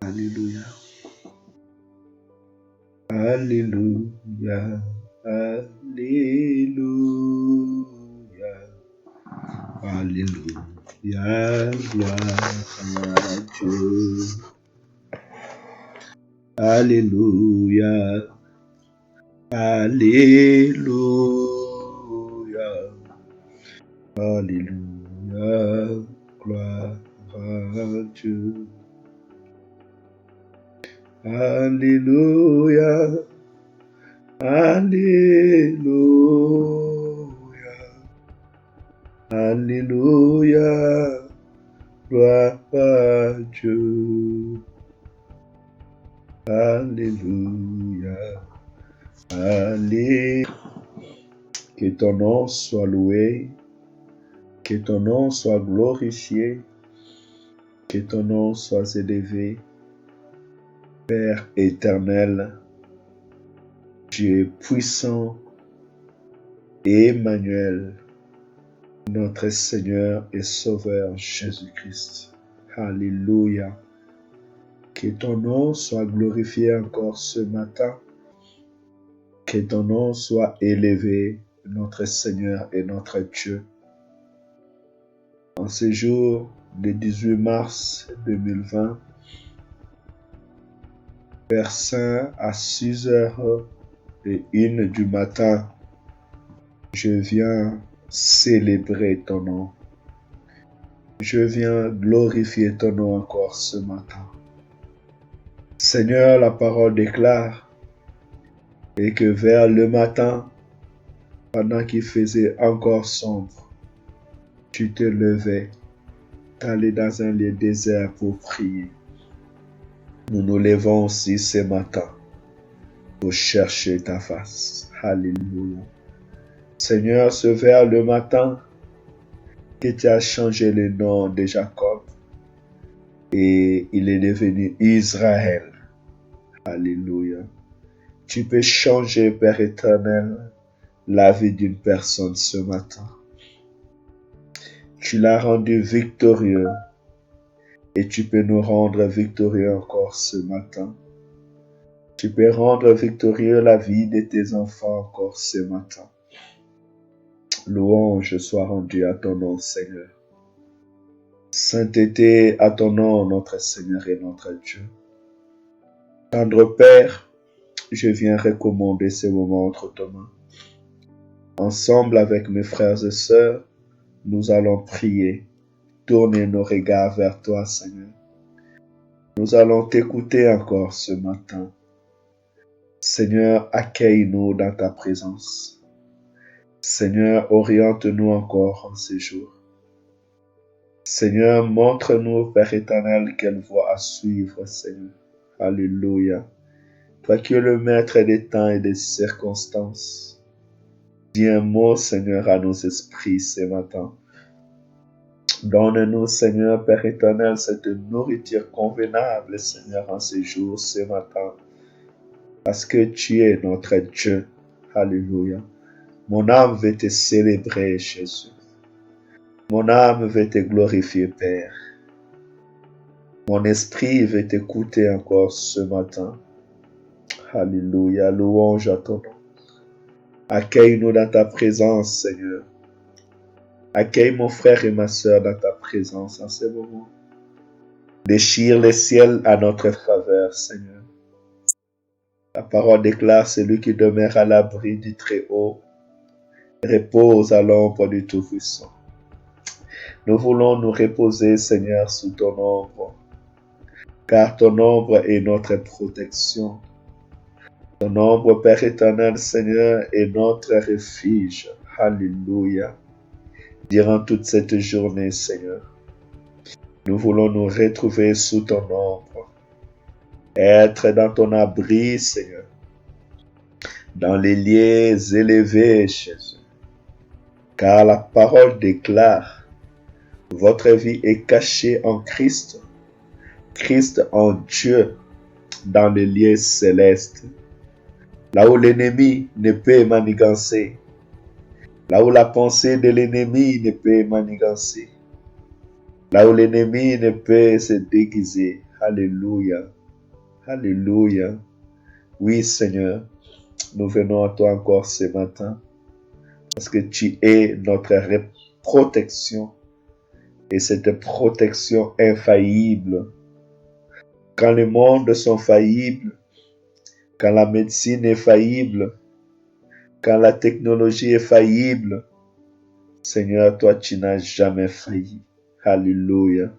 Alléluia. Alléluia. Alléluia. Alléluia. Gloire à Dieu. Alléluia. Alléluia. Alléluia. Gloire à Dieu. Alléluia. Alléluia. Alléluia. Gloire à Dieu. Alléluia. Alléluia. Que ton nom soit loué. Que ton nom soit glorifié. Que ton nom soit élevé. Père éternel, Dieu puissant, Emmanuel, notre Seigneur et Sauveur Jésus-Christ. Alléluia. Que ton nom soit glorifié encore ce matin. Que ton nom soit élevé, notre Seigneur et notre Dieu. En ce jour du 18 mars 2020, Père Saint, à 6h01 du matin, je viens célébrer ton nom. Je viens glorifier ton nom encore ce matin. Seigneur, la parole déclare et que vers le matin, pendant qu'il faisait encore sombre, tu te levais, t'allais dans un lieu désert pour prier. Nous nous levons aussi ce matin pour chercher ta face. Alléluia. Seigneur, c'est vers le matin que tu as changé le nom de Jacob et il est devenu Israël. Alléluia. Tu peux changer, Père éternel, la vie d'une personne ce matin. Tu l'as rendu victorieux et tu peux nous rendre victorieux encore ce matin. Tu peux rendre victorieux la vie de tes enfants encore ce matin. Louange soit rendue à ton nom, Seigneur. Sainteté à ton nom, notre Seigneur et notre Dieu. Tendre Père, je viens recommander ce moment entre tes mains. Ensemble avec mes frères et sœurs, nous allons prier, tourner nos regards vers toi, Seigneur. Nous allons t'écouter encore ce matin. Seigneur, accueille-nous dans ta présence. Seigneur, oriente-nous encore en ces jours. Seigneur, montre-nous, Père éternel, quelle voie à suivre, Seigneur. Alléluia. Toi qui es le maître des temps et des circonstances, dis un mot, Seigneur, à nos esprits ce matin. Donne-nous, Seigneur, Père éternel, cette nourriture convenable, Seigneur, en ces jours, ce matin, parce que tu es notre Dieu. Alléluia. Mon âme veut te célébrer, Jésus. Mon âme veut te glorifier, Père. Mon esprit veut t'écouter encore ce matin. Alléluia. Louange à ton nom. Accueille-nous dans ta présence, Seigneur. Accueille mon frère et ma sœur dans ta présence en ce moment. Déchire les ciels à notre faveur, Seigneur. La parole déclare celui qui demeure à l'abri du Très-Haut repose à l'ombre du Tout-Puissant. Nous voulons nous reposer, Seigneur, sous ton ombre, car ton ombre est notre protection. Ton ombre, Père éternel, Seigneur, est notre refuge. Alléluia. Durant toute cette journée, Seigneur, nous voulons nous retrouver sous ton ombre, être dans ton abri, Seigneur, dans les lieux élevés, Jésus. Car la parole déclare, votre vie est cachée en Christ, Christ en Dieu, dans les lieux célestes, là où l'ennemi ne peut manigancer, là où la pensée de l'ennemi ne peut manigancer. là où l'ennemi ne peut se déguiser. Alléluia. Alléluia. Oui, Seigneur, nous venons à toi encore ce matin parce que tu es notre protection et cette protection infaillible. Quand le monde sont faillibles, quand la médecine est faillible, quand la technologie est faillible, Seigneur, toi, tu n'as jamais failli. Alléluia.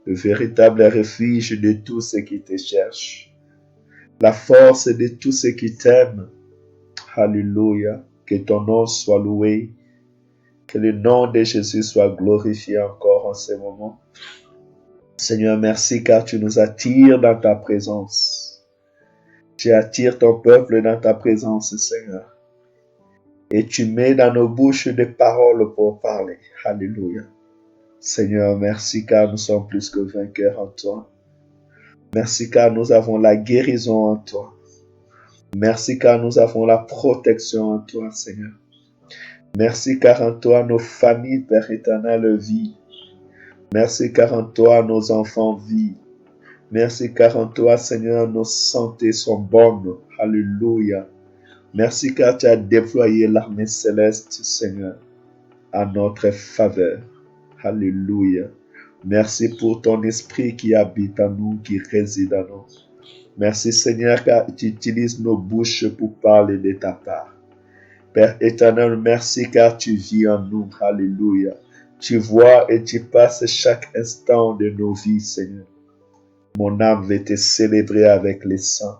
Le véritable refuge de tous ceux qui te cherchent. La force de tous ceux qui t'aiment. Alléluia. Que ton nom soit loué. Que le nom de Jésus soit glorifié encore en ce moment. Seigneur, merci car tu nous attires dans ta présence. Tu attires ton peuple dans ta présence, Seigneur. Et tu mets dans nos bouches des paroles pour parler. Alléluia. Seigneur, merci car nous sommes plus que vainqueurs en toi. Merci car nous avons la guérison en toi. Merci car nous avons la protection en toi, Seigneur. Merci car en toi nos familles, Père éternel, vivent. Merci car en toi nos enfants vivent. Merci car en toi, Seigneur, nos santé sont bonnes. Alléluia. Merci car tu as déployé l'armée céleste, Seigneur, à notre faveur. Alléluia. Merci pour ton esprit qui habite en nous, qui réside en nous. Merci Seigneur car tu utilises nos bouches pour parler de ta part. Père éternel, merci car tu vis en nous. Alléluia. Tu vois et tu passes chaque instant de nos vies, Seigneur. Mon âme veut te célébrer avec les saints.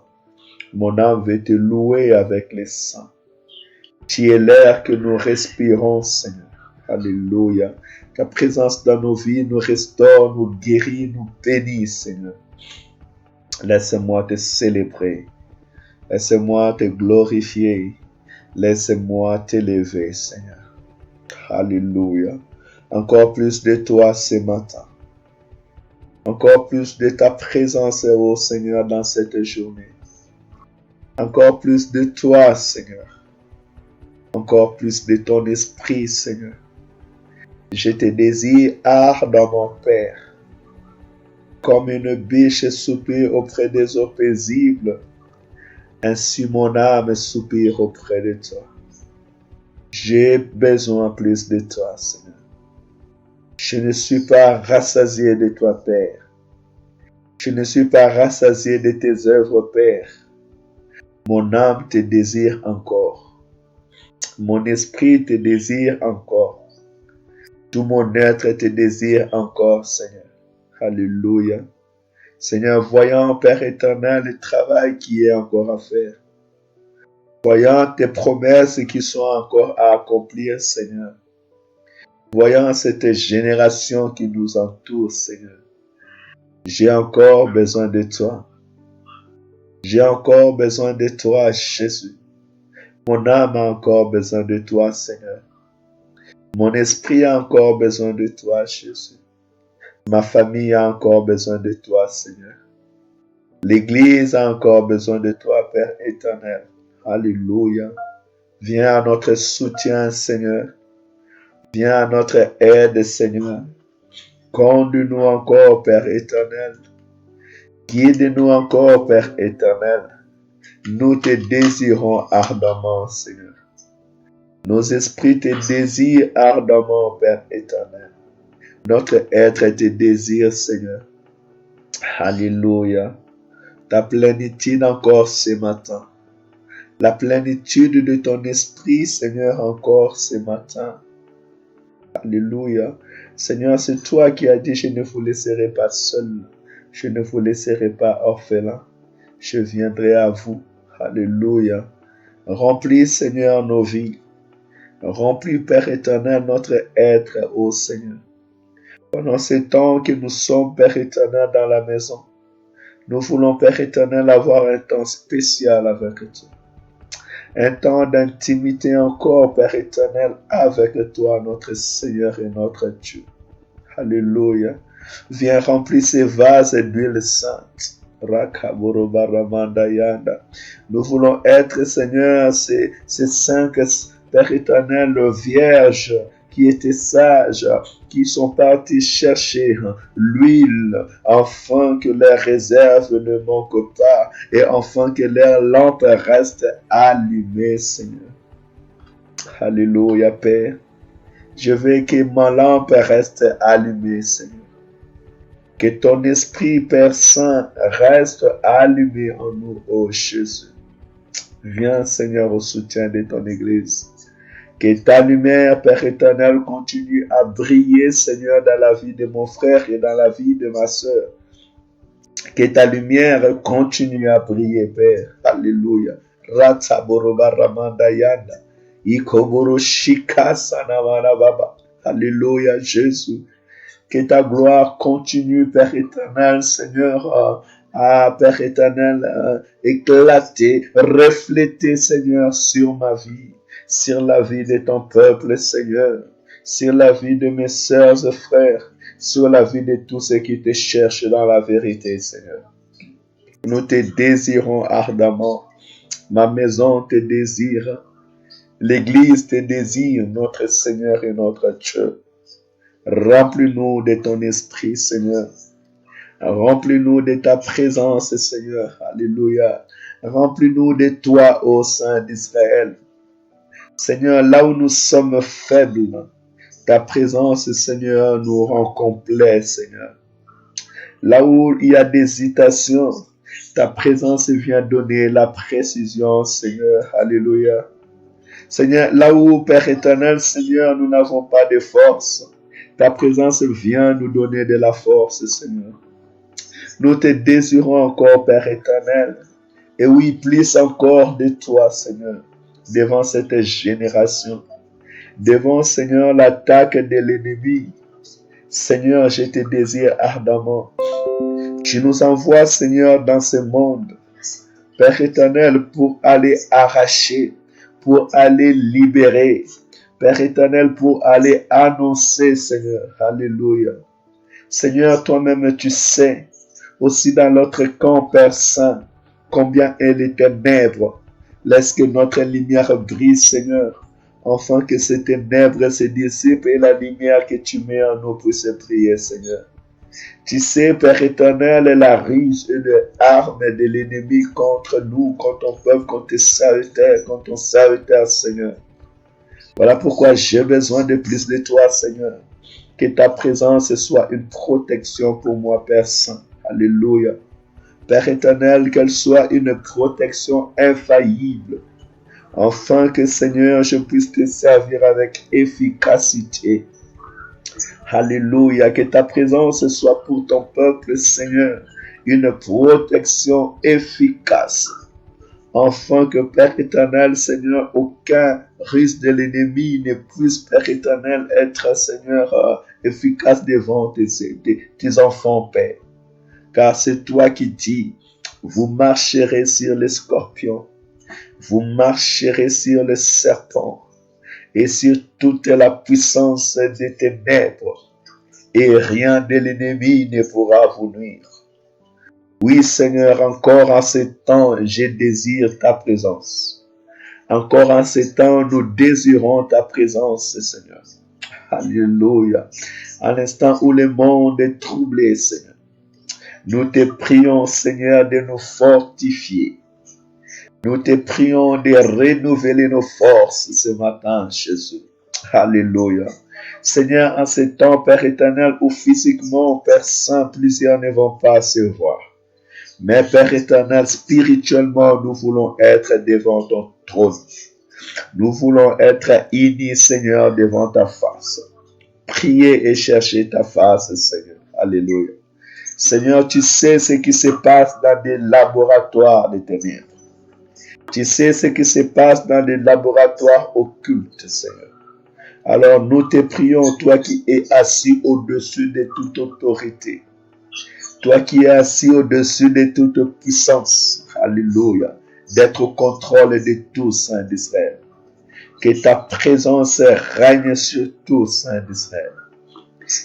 Mon âme veut te louer avec les saints. Tu es l'air que nous respirons, Seigneur. Alléluia. Ta présence dans nos vies nous restaure, nous guérit, nous bénit, Seigneur. Laisse-moi te célébrer. Laisse-moi te glorifier. Laisse-moi t'élever, Seigneur. Alléluia. Encore plus de toi ce matin. Encore plus de ta présence, ô Seigneur, dans cette journée. Encore plus de toi, Seigneur. Encore plus de ton esprit, Seigneur. Je te désire ardemment, Père. Comme une biche soupire auprès des eaux paisibles, ainsi mon âme soupire auprès de toi. J'ai besoin plus de toi, Seigneur. Je ne suis pas rassasié de toi, Père. Je ne suis pas rassasié de tes œuvres, Père. Mon âme te désire encore. Mon esprit te désire encore. Tout mon être te désire encore, Seigneur. Alléluia. Seigneur, voyant, Père éternel, le travail qui est encore à faire. Voyant tes promesses qui sont encore à accomplir, Seigneur. Voyant cette génération qui nous entoure, Seigneur. J'ai encore besoin de toi. J'ai encore besoin de toi, Jésus. Mon âme a encore besoin de toi, Seigneur. Mon esprit a encore besoin de toi, Jésus. Ma famille a encore besoin de toi, Seigneur. L'Église a encore besoin de toi, Père éternel. Alléluia. Viens à notre soutien, Seigneur. Viens à notre aide, Seigneur. Conduis-nous encore, Père éternel. Guide-nous encore, Père éternel. Nous te désirons ardemment, Seigneur. Nos esprits te désirent ardemment, Père éternel. Notre être te désire, Seigneur. Alléluia. Ta plénitude encore ce matin. La plénitude de ton esprit, Seigneur, encore ce matin. Alléluia. Seigneur, c'est toi qui as dit, je ne vous laisserai pas seul. Je ne vous laisserai pas orphelin. Je viendrai à vous. Alléluia. Remplis, Seigneur, nos vies. Remplis, Père éternel, notre être, ô Seigneur. Pendant ce temps que nous sommes, Père éternel, dans la maison, nous voulons, Père éternel, avoir un temps spécial avec toi. Un temps d'intimité encore, Père éternel, avec toi, notre Seigneur et notre Dieu. Alléluia. Viens remplir ces vases d'huile sainte. Nous voulons être, Seigneur, ces cinq, Père éternel, vierges qui étaient sages, qui sont partis chercher l'huile, afin que leurs réserves ne manquent pas et afin que leurs lampes restent allumées, Seigneur. Alléluia, Père. Je veux que ma lampe reste allumée, Seigneur. Que ton esprit, Père Saint, reste allumé en nous, ô Jésus. Viens, Seigneur, au soutien de ton Église. Que ta lumière, Père éternel, continue à briller, Seigneur, dans la vie de mon frère et dans la vie de ma sœur. Que ta lumière continue à briller, Père. Alléluia. Rataborobaramandayanda. Ikoboro shikasanamana. Alléluia, Jésus. Que ta gloire continue, Père éternel, Seigneur, Père éternel, éclater, refléter, Seigneur, sur ma vie, sur la vie de ton peuple, Seigneur, sur la vie de mes sœurs et frères, sur la vie de tous ceux qui te cherchent dans la vérité, Seigneur. Nous te désirons ardemment. Ma maison te désire. L'Église te désire, notre Seigneur et notre Dieu. Remplis-nous de ton esprit, Seigneur. Remplis-nous de ta présence, Seigneur. Alléluia. Remplis-nous de toi, ô Saint d'Israël. Seigneur, là où nous sommes faibles, ta présence, Seigneur, nous rend complets, Seigneur. Là où il y a des hésitations, ta présence vient donner la précision, Seigneur. Alléluia. Seigneur, là où, Père éternel, Seigneur, nous n'avons pas de force, ta présence vient nous donner de la force, Seigneur. Nous te désirons encore, Père éternel. Et oui, plus encore de toi, Seigneur, devant cette génération. Devant, Seigneur, l'attaque de l'ennemi. Seigneur, je te désire ardemment. Tu nous envoies, Seigneur, dans ce monde, Père éternel, pour aller arracher, pour aller libérer. Père éternel, pour aller annoncer, Seigneur. Alléluia. Seigneur, toi-même, tu sais, aussi dans notre camp, Père Saint, combien est les ténèbres. Laisse que notre lumière brille, Seigneur, afin que ces ténèbres se dissipent et la lumière que tu mets en nous puisse briller, Seigneur. Tu sais, Père éternel, la ruse et l'arme de l'ennemi contre nous, contre ton peuple, contre tes serviteurs, contre ton serviteur, Seigneur. Voilà pourquoi j'ai besoin de plus de toi, Seigneur. Que ta présence soit une protection pour moi, Père Saint. Alléluia. Père éternel, qu'elle soit une protection infaillible, afin que, Seigneur, je puisse te servir avec efficacité. Alléluia. Que ta présence soit pour ton peuple, Seigneur, une protection efficace. Afin que, Père éternel, Seigneur, aucun risque de l'ennemi ne puisse, Père éternel, être, Seigneur, efficace devant tes enfants, Père. Car c'est toi qui dis, vous marcherez sur les scorpions, vous marcherez sur les serpents et sur toute la puissance des ténèbres, et rien de l'ennemi ne pourra vous nuire. Oui, Seigneur, encore en ce temps, je désire ta présence. Encore en ce temps, nous désirons ta présence, Seigneur. Alléluia. À l'instant où le monde est troublé, Seigneur, nous te prions, Seigneur, de nous fortifier. Nous te prions de renouveler nos forces ce matin, Jésus. Alléluia. Seigneur, en ce temps, Père éternel, où physiquement, Père Saint, plusieurs ne vont pas se voir. Mais Père éternel, spirituellement, nous voulons être devant ton trône. Nous voulons être unis, Seigneur, devant ta face. Prier et chercher ta face, Seigneur. Alléluia. Seigneur, tu sais ce qui se passe dans des laboratoires de ténèbres. Tu sais ce qui se passe dans des laboratoires occultes, Seigneur. Alors nous te prions, toi qui es assis au-dessus de toute autorité. Toi qui es assis au-dessus de toute puissance, alléluia, d'être au contrôle de tout, Saint d'Israël. Que ta présence règne sur tout, Saint d'Israël.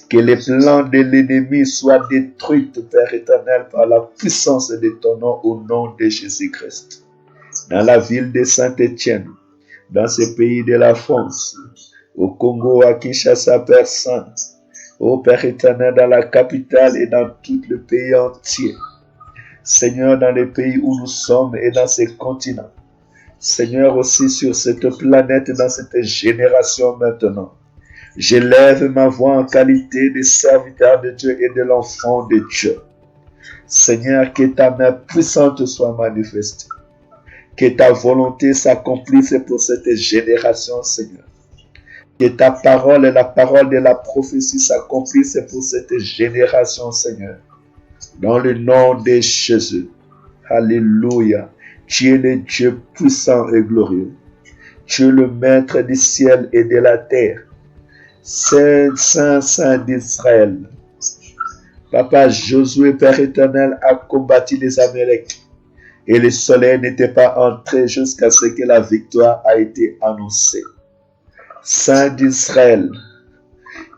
Que les plans de l'ennemi soient détruits, Père éternel, par la puissance de ton nom, au nom de Jésus-Christ. Dans la ville de Saint-Étienne, dans ce pays de la France, au Congo, à Kinshasa, Père Saint, ô Père éternel, dans la capitale et dans tout le pays entier. Seigneur, dans les pays où nous sommes et dans ces continents. Seigneur, aussi sur cette planète, dans cette génération maintenant. J'élève ma voix en qualité de serviteur de Dieu et de l'enfant de Dieu. Seigneur, que ta main puissante soit manifestée. Que ta volonté s'accomplisse pour cette génération, Seigneur. Que ta parole et la parole de la prophétie s'accomplissent pour cette génération, Seigneur. Dans le nom de Jésus. Alléluia. Tu es le Dieu puissant et glorieux. Tu es le maître du ciel et de la terre. Saint, Saint, Saint d'Israël. Papa, Josué, Père éternel, a combattu les Amaleks. Et le soleil n'était pas entré jusqu'à ce que la victoire a été annoncée. Saint d'Israël.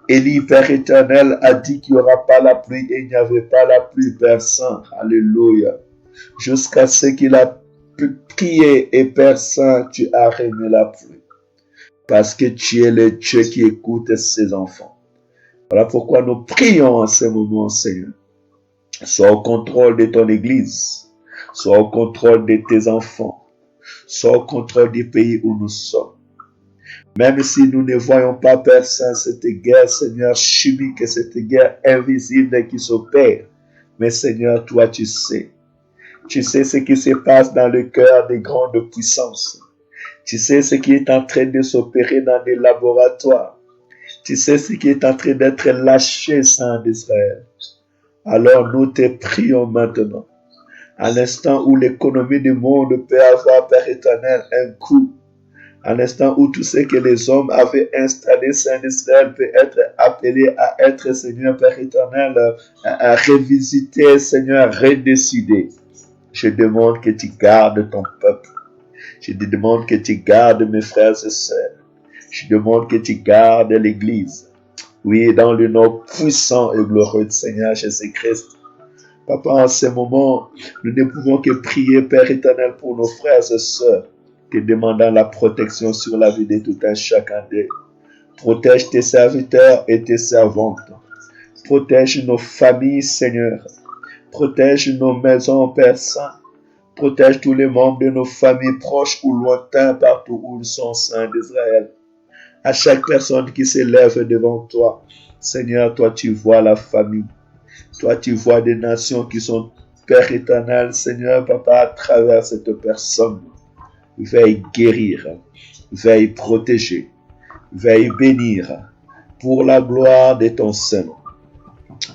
Élie, Père éternel, a dit qu'il n'y aura pas la pluie et il n'y avait pas la pluie, Père Saint. Alléluia. Jusqu'à ce qu'il a prié et Père Saint, tu as remis la pluie. Parce que tu es le Dieu qui écoute ses enfants. Voilà pourquoi nous prions en ce moment, Seigneur. Sois au contrôle de ton Église. Sois au contrôle de tes enfants. Sois au contrôle du pays où nous sommes. Même si nous ne voyons pas, Père Saint, cette guerre, Seigneur, chimique, cette guerre invisible qui s'opère. Mais Seigneur, toi, tu sais. Tu sais ce qui se passe dans le cœur des grandes puissances. Tu sais ce qui est en train de s'opérer dans des laboratoires. Tu sais ce qui est en train d'être lâché, Saint d'Israël. Alors nous te prions maintenant. À l'instant où l'économie du monde peut avoir, Père éternel, un coup. À l'instant où tout ce que les hommes avaient installé, Saint d'Israël, peut être appelé à être, Seigneur, Père éternel, à revisiter, Seigneur, redécider. Je demande que tu gardes ton peuple. Je te demande que tu gardes mes frères et sœurs. Je demande que tu gardes l'Église. Oui, dans le nom puissant et glorieux du Seigneur Jésus-Christ. Papa, en ce moment, nous ne pouvons que prier, Père éternel, pour nos frères et sœurs, te demandant la protection sur la vie de tout un chacun d'eux. Protège tes serviteurs et tes servantes. Protège nos familles, Seigneur. Protège nos maisons, Père Saint. Protège tous les membres de nos familles proches ou lointains, partout où ils sont, Saint d'Israël. À chaque personne qui s'élève devant toi, Seigneur, toi tu vois la famille. Toi tu vois des nations qui sont, Père éternel, Seigneur, Papa, à travers cette personne. Veille guérir, veille protéger, veille bénir pour la gloire de ton Saint.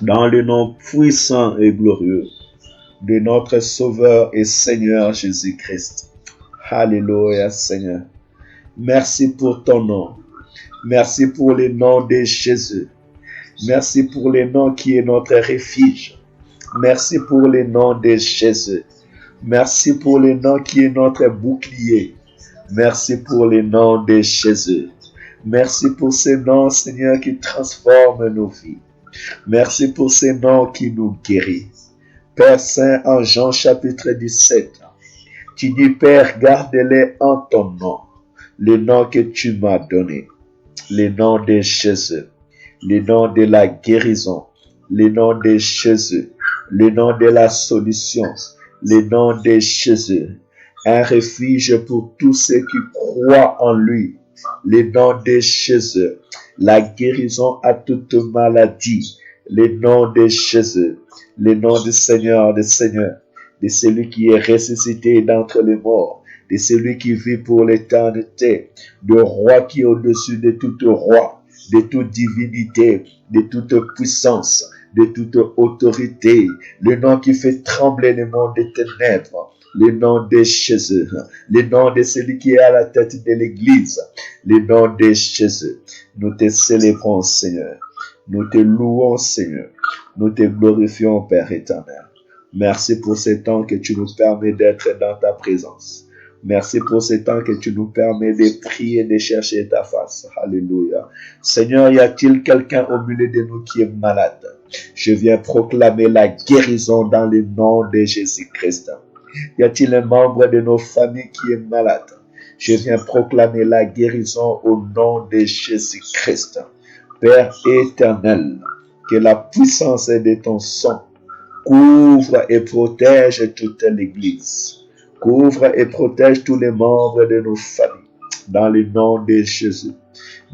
Dans le nom puissant et glorieux de notre Sauveur et Seigneur Jésus-Christ. Alléluia, Seigneur. Merci pour ton nom. Merci pour le nom de Jésus. Merci pour le nom qui est notre refuge. Merci pour le nom de Jésus. Merci pour le nom qui est notre bouclier. Merci pour le nom de Jésus. Merci pour ce nom, Seigneur, qui transforme nos vies. Merci pour ce nom qui nous guérit. Père Saint, en Jean chapitre 17, tu dis, Père, garde-les en ton nom, le nom que tu m'as donné, le nom de Jésus, le nom de la guérison, le nom de Jésus, le nom de la solution, le nom de Jésus, un refuge pour tous ceux qui croient en lui, le nom de Jésus, la guérison à toute maladie, le nom de Jésus, le nom du Seigneur, de celui qui est ressuscité d'entre les morts, de celui qui vit pour l'éternité, de roi qui est au-dessus de tout roi, de toute divinité, de toute puissance, de toute autorité, le nom qui fait trembler le monde des ténèbres, le nom de Jésus, le nom de celui qui est à la tête de l'Église, le nom de Jésus. Nous te célébrons, Seigneur. Nous te louons, Seigneur. Nous te glorifions, Père éternel. Merci pour ce temps que tu nous permets d'être dans ta présence. Merci pour ce temps que tu nous permets de prier, de chercher ta face. Alléluia. Seigneur, y a-t-il quelqu'un au milieu de nous qui est malade? Je viens proclamer la guérison dans le nom de Jésus-Christ. Y a-t-il un membre de nos familles qui est malade? Je viens proclamer la guérison au nom de Jésus-Christ. Père éternel, que la puissance de ton sang couvre et protège toute l'Église. Couvre et protège tous les membres de nos familles. Dans le nom de Jésus.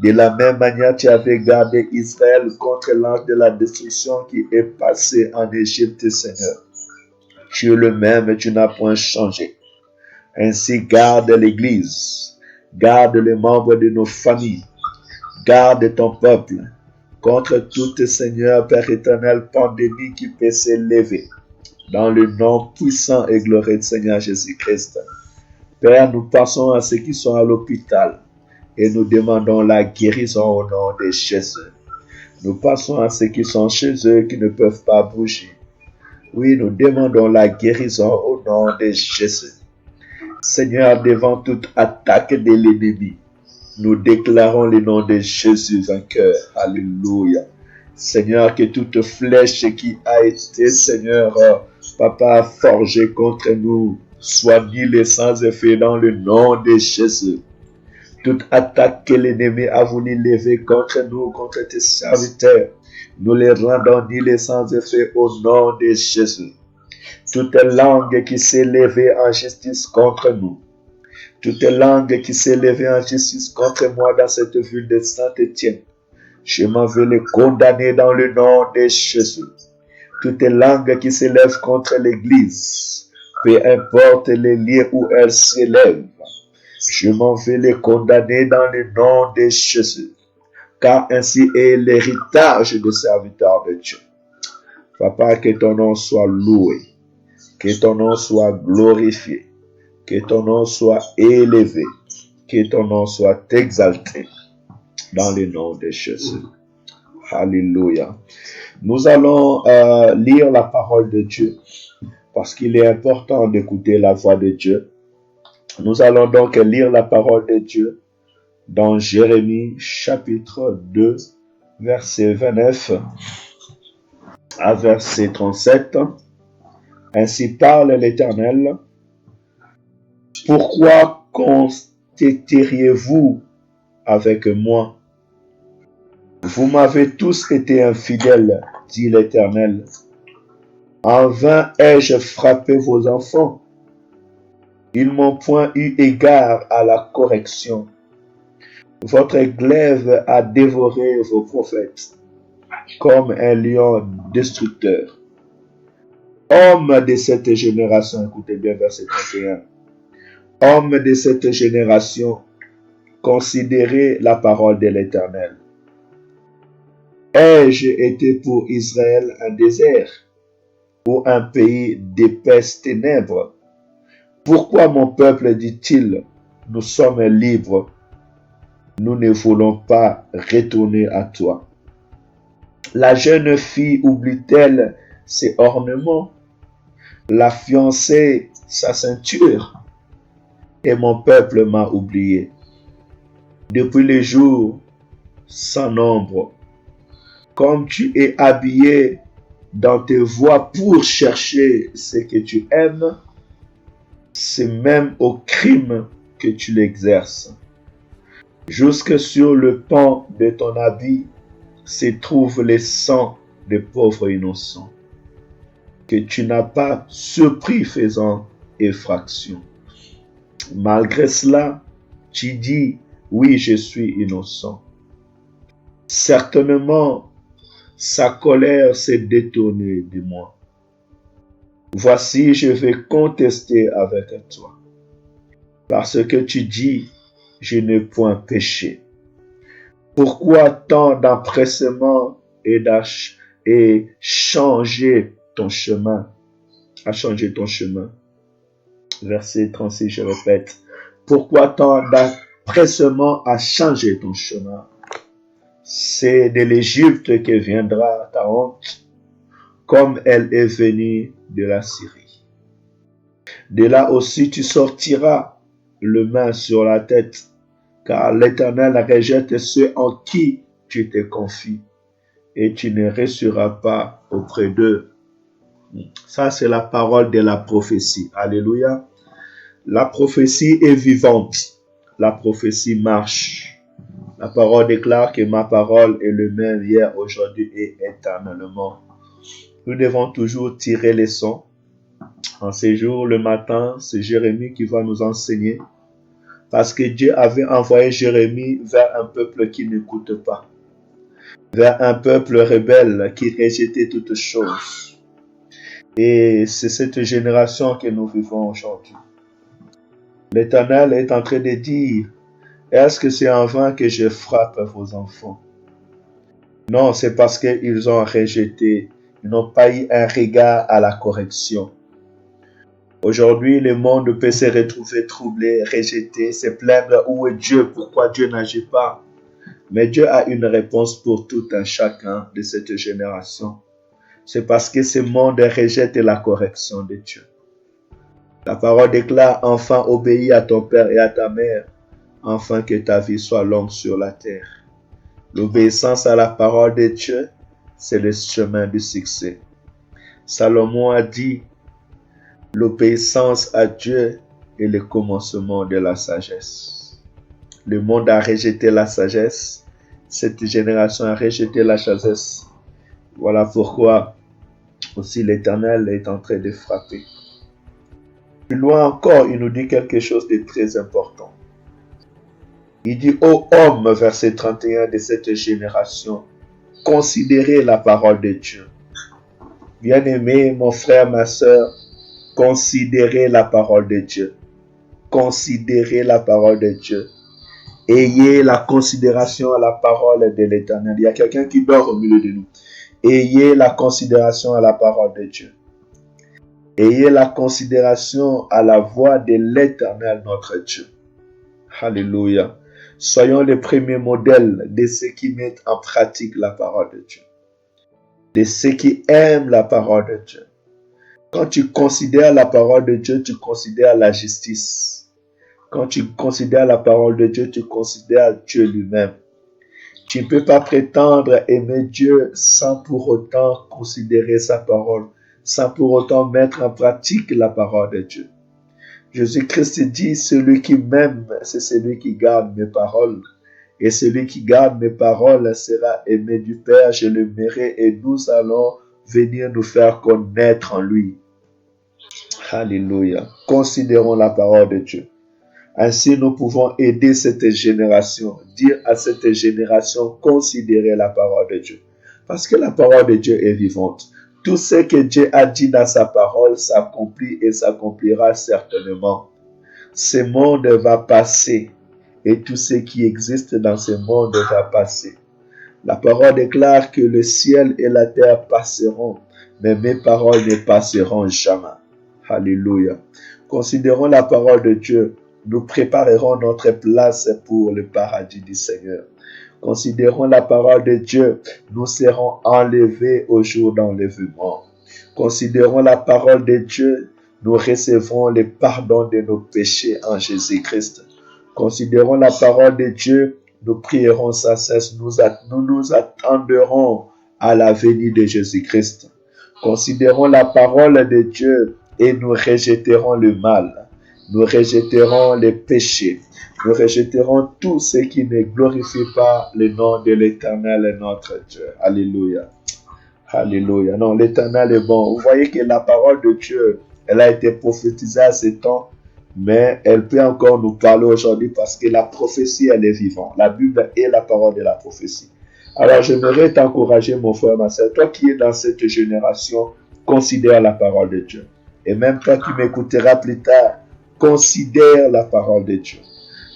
De la même manière, tu avais gardé Israël contre l'ange de la destruction qui est passé en Égypte, Seigneur. Tu es le même, tu n'as point changé. Ainsi, garde l'Église, garde les membres de nos familles, garde ton peuple contre toute, Seigneur, Père éternel, pandémie qui peut s'élever. Dans le nom puissant et glorieux de Seigneur Jésus-Christ. Père, nous passons à ceux qui sont à l'hôpital et nous demandons la guérison au nom de Jésus. Nous passons à ceux qui sont chez eux qui ne peuvent pas bouger. Oui, nous demandons la guérison au nom de Jésus. Seigneur, devant toute attaque de l'ennemi, nous déclarons le nom de Jésus vainqueur. Alléluia. Seigneur, que toute flèche qui a été, Seigneur, Papa, forgée contre nous, soit nulée sans effet dans le nom de Jésus. Toute attaque que l'ennemi a voulu lever contre nous, contre tes serviteurs, nous les rendons nulles sans effet au nom de Jésus. Toute langue qui s'est levée en justice contre nous, toute langue qui s'est levée en justice contre moi dans cette ville de Saint-Étienne, je m'en vais les condamner dans le nom de Jésus. Toute langue qui s'élève contre l'Église, peu importe les lieux où elle s'élève, je m'en vais les condamner dans le nom de Jésus. Car ainsi est l'héritage des serviteurs de Dieu. Papa, que ton nom soit loué, que ton nom soit glorifié, que ton nom soit élevé, que ton nom soit exalté dans le nom de Jésus. Alléluia. Nous allons lire la parole de Dieu parce qu'il est important d'écouter la voix de Dieu. Nous allons donc lire la parole de Dieu dans Jérémie chapitre 2, verset 29 à verset 37. Ainsi parle l'Éternel. Pourquoi conspiriez-vous avec moi? Vous m'avez tous été infidèles, dit l'Éternel. En vain ai-je frappé vos enfants. Ils n'ont point eu égard à la correction. Votre glaive a dévoré vos prophètes, comme un lion destructeur. Hommes de cette génération, écoutez bien verset 31. Hommes de cette génération, considérez la parole de l'Éternel. Ai-je été pour Israël un désert ou un pays d'épaisses ténèbres? Pourquoi mon peuple dit-il, nous sommes libres, nous ne voulons pas retourner à toi? La jeune fille oublie-t-elle ses ornements, la fiancée sa ceinture, et mon peuple m'a oublié. Depuis les jours sans nombre, comme tu es habillé dans tes voies pour chercher ce que tu aimes, c'est même au crime que tu l'exerces. Jusque sur le pan de ton habit se trouve le sang des pauvres innocents, que tu n'as pas surpris faisant effraction. Malgré cela, tu dis, oui, je suis innocent. Certainement, sa colère s'est détournée de moi. Voici, je vais contester avec toi. Parce que tu dis, je n'ai point péché. Pourquoi tant d'empressement et changer ton chemin? À changer ton chemin. Verset 36, je répète. Pourquoi tant d'empressement à changer ton chemin? C'est de l'Égypte que viendra ta honte, comme elle est venue de la Syrie. De là aussi tu sortiras le main sur la tête, car l'Éternel rejette ceux en qui tu te confies, et tu ne resteras pas auprès d'eux. Ça, c'est la parole de la prophétie. Alléluia. La prophétie est vivante. la prophétie marche. La parole déclare que ma parole est le même hier, aujourd'hui et éternellement. Nous devons toujours tirer les leçons. En ces jours, le matin, c'est Jérémie qui va nous enseigner. Parce que Dieu avait envoyé Jérémie vers un peuple qui n'écoute pas. Vers un peuple rebelle qui rejetait toutes choses. Et c'est cette génération que nous vivons aujourd'hui. L'Éternel est en train de dire, est-ce que c'est en vain que je frappe vos enfants? Non, c'est parce qu'ils ont rejeté, ils n'ont pas eu un regard à la correction. Aujourd'hui, le monde peut se retrouver troublé, rejeté, se plaindre, où est Dieu? Pourquoi Dieu n'agit pas? Mais Dieu a une réponse pour tout un chacun de cette génération. C'est parce que ce monde rejette la correction de Dieu. La parole déclare, enfant, obéis à ton père et à ta mère, afin que ta vie soit longue sur la terre. L'obéissance à la parole de Dieu, c'est le chemin du succès. Salomon a dit, l'obéissance à Dieu est le commencement de la sagesse. Le monde a rejeté la sagesse. Cette génération a rejeté la sagesse. Voilà pourquoi aussi l'Éternel est en train de frapper. Plus loin encore, il nous dit quelque chose de très important. Il dit, ô homme, verset 31 de cette génération, considérez la parole de Dieu. Bien-aimé, mon frère, ma soeur, considérez la parole de Dieu. Considérez la parole de Dieu. Ayez la considération à la parole de l'Éternel. Il y a quelqu'un qui dort au milieu de nous. Ayez la considération à la parole de Dieu. Ayez la considération à la voix de l'Éternel, notre Dieu. Alléluia. Soyons les premiers modèles de ceux qui mettent en pratique la parole de Dieu. De ceux qui aiment la parole de Dieu. Quand tu considères la parole de Dieu, tu considères la justice. Quand tu considères la parole de Dieu, tu considères Dieu lui-même. Tu ne peux pas prétendre aimer Dieu sans pour autant considérer sa parole, sans pour autant mettre en pratique la parole de Dieu. Jésus-Christ dit, celui qui m'aime, c'est celui qui garde mes paroles. Et celui qui garde mes paroles sera aimé du Père, je le l'aimerai et nous allons venir nous faire connaître en lui. Alléluia. Considérons la parole de Dieu. Ainsi, nous pouvons aider cette génération, dire à cette génération, considérez la parole de Dieu. Parce que la parole de Dieu est vivante. Tout ce que Dieu a dit dans sa parole s'accomplit et s'accomplira certainement. Ce monde va passer et tout ce qui existe dans ce monde va passer. La parole déclare que le ciel et la terre passeront, mais mes paroles ne passeront jamais. Alléluia. Considérons la parole de Dieu. Nous préparerons notre place pour le paradis du Seigneur. Considérons la parole de Dieu. Nous serons enlevés au jour d'enlèvement. Considérons la parole de Dieu. Nous recevrons le pardon de nos péchés en Jésus-Christ. Considérons la parole de Dieu. Nous prierons sans cesse. Nous nous attendrons à la venue de Jésus-Christ. Considérons la parole de Dieu et nous rejetterons le mal. Nous rejetterons les péchés. Nous rejetterons tout ce qui ne glorifie pas le nom de l'Éternel, notre Dieu. Alléluia. Alléluia. Non, l'Éternel est bon. Vous voyez que la parole de Dieu, elle a été prophétisée à ce temps, mais elle peut encore nous parler aujourd'hui parce que la prophétie, elle est vivante. La Bible est la parole de la prophétie. Alors, j'aimerais t'encourager, mon frère, ma soeur, toi qui es dans cette génération, considère la parole de Dieu. Et même toi qui m'écouteras plus tard, considère la parole de Dieu.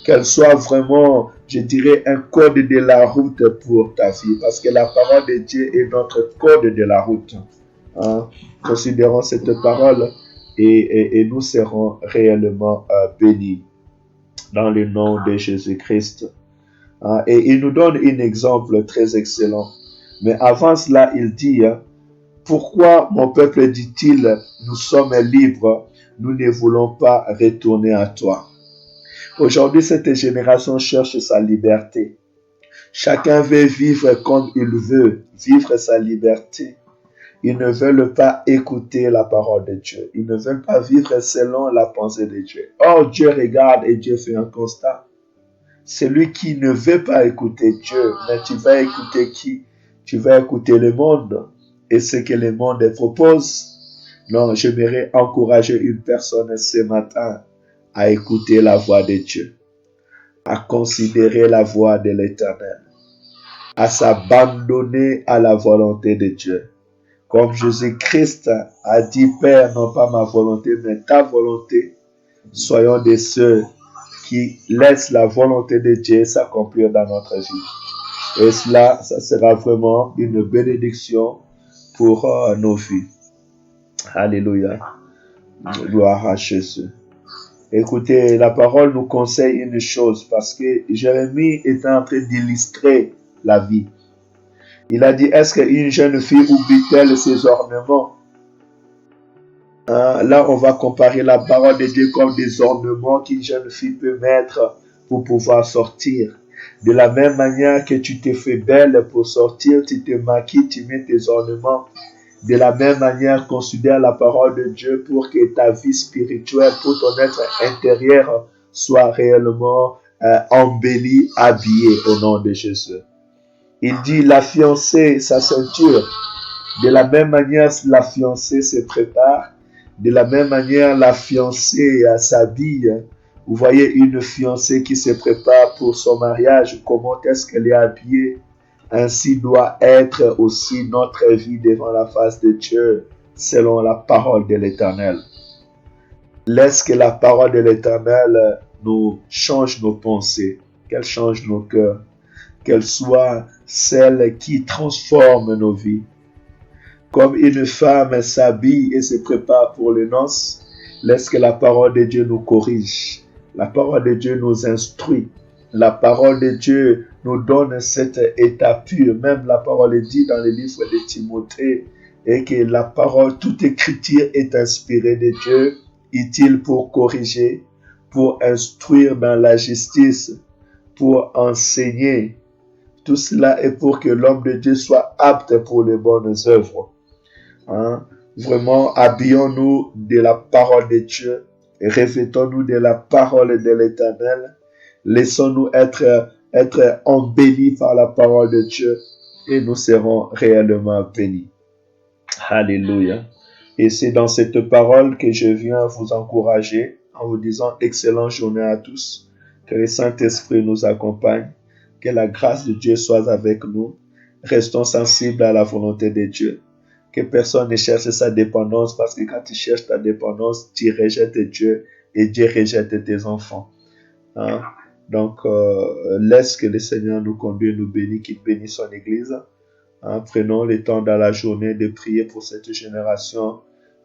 Qu'elle soit vraiment, je dirais, un code de la route pour ta vie. Parce que la parole de Dieu est notre code de la route. Hein? Considérons cette parole et nous serons réellement bénis dans le nom de Jésus-Christ. Hein? Et il nous donne un exemple très excellent. Mais avant cela, il dit, pourquoi mon peuple, dit-il, nous sommes libres, nous ne voulons pas retourner à toi. Aujourd'hui, cette génération cherche sa liberté. Chacun veut vivre comme il veut, vivre sa liberté. Ils ne veulent pas écouter la parole de Dieu. Ils ne veulent pas vivre selon la pensée de Dieu. Or, Dieu regarde et Dieu fait un constat. Celui qui ne veut pas écouter Dieu, mais tu vas écouter qui? Tu vas écouter le monde et ce que le monde propose. Non, j'aimerais encourager une personne ce matin à écouter la voix de Dieu, à considérer la voix de l'Éternel, à s'abandonner à la volonté de Dieu. Comme Jésus-Christ a dit, Père, non pas ma volonté, mais ta volonté. Soyons de ceux qui laissent la volonté de Dieu s'accomplir dans notre vie. Et cela, ça sera vraiment une bénédiction pour nos vies. Alléluia. Gloire à Jésus. Écoutez, la parole nous conseille une chose parce que Jérémie est en train d'illustrer la vie. Il a dit, est-ce qu'une jeune fille oublie-t-elle ses ornements? Là, on va comparer la parole de Dieu comme des ornements qu'une jeune fille peut mettre pour pouvoir sortir. De la même manière que tu te fais belle pour sortir, tu te maquilles, tu mets tes ornements. De la même manière, considère la parole de Dieu pour que ta vie spirituelle, pour ton être intérieur, soit réellement embellie, habillée au nom de Jésus. Il dit, la fiancée, sa ceinture. De la même manière, la fiancée se prépare. De la même manière, la fiancée s'habille. Vous voyez une fiancée qui se prépare pour son mariage. Comment est-ce qu'elle est habillée? Ainsi doit être aussi notre vie devant la face de Dieu, selon la parole de l'Éternel. Laisse que la parole de l'Éternel nous change nos pensées, qu'elle change nos cœurs, qu'elle soit celle qui transforme nos vies. Comme une femme s'habille et se prépare pour les noces, laisse que la parole de Dieu nous corrige. La parole de Dieu nous instruit. La parole de Dieu nous donne cet état pur. Même la parole est dit dans le livre de Timothée, et que la parole, toute écriture est inspirée de Dieu, utile pour corriger, pour instruire dans la justice, pour enseigner. Tout cela est pour que l'homme de Dieu soit apte pour les bonnes œuvres. Vraiment, habillons-nous de la parole de Dieu, revêtons-nous de la parole de l'Éternel, laissons-nous être embellis par la parole de Dieu et nous serons réellement bénis. Alléluia. Et c'est dans cette parole que je viens vous encourager en vous disant excellente journée à tous, que le Saint-Esprit nous accompagne, que la grâce de Dieu soit avec nous, restons sensibles à la volonté de Dieu. Que personne ne cherche sa dépendance parce que quand tu cherches ta dépendance, tu rejettes Dieu et Dieu rejette tes enfants. Donc, laisse que le Seigneur nous conduise, nous bénisse, qu'il bénisse son Église. Prenons le temps dans la journée de prier pour cette génération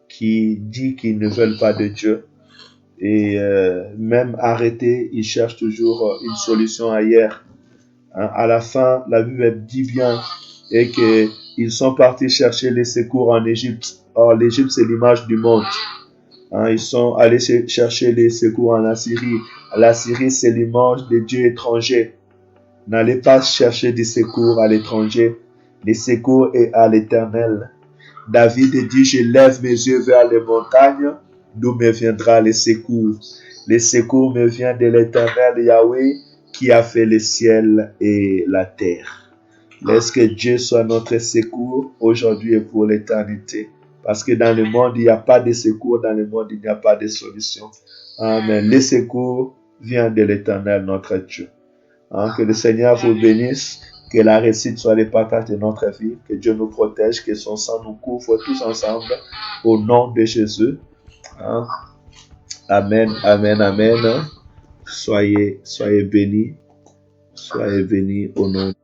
qui dit qu'ils ne veulent pas de Dieu. Et même arrêtés, ils cherchent toujours une solution ailleurs. À la fin, la Bible dit bien et qu'ils sont partis chercher les secours en Égypte. Or, l'Égypte, c'est l'image du monde. Ils sont allés chercher les secours en Assyrie. L'Assyrie, c'est l'image des dieux étrangers. N'allez pas chercher des secours à l'étranger. Les secours est à l'Éternel. David dit, je lève mes yeux vers les montagnes, d'où me viendra les secours. Les secours me viennent de l'Éternel Yahweh, qui a fait le ciel et la terre. Laisse que Dieu soit notre secours aujourd'hui et pour l'éternité. Parce que dans le monde, il n'y a pas de secours. Dans le monde, il n'y a pas de solution. Amen. Les secours viennent de l'Éternel, notre Dieu. Que le Seigneur vous bénisse. Que la réussite soit le partage de notre vie. Que Dieu nous protège. Que son sang nous couvre tous ensemble. Au nom de Jésus. Amen, amen, amen. Soyez bénis. Soyez bénis au nom de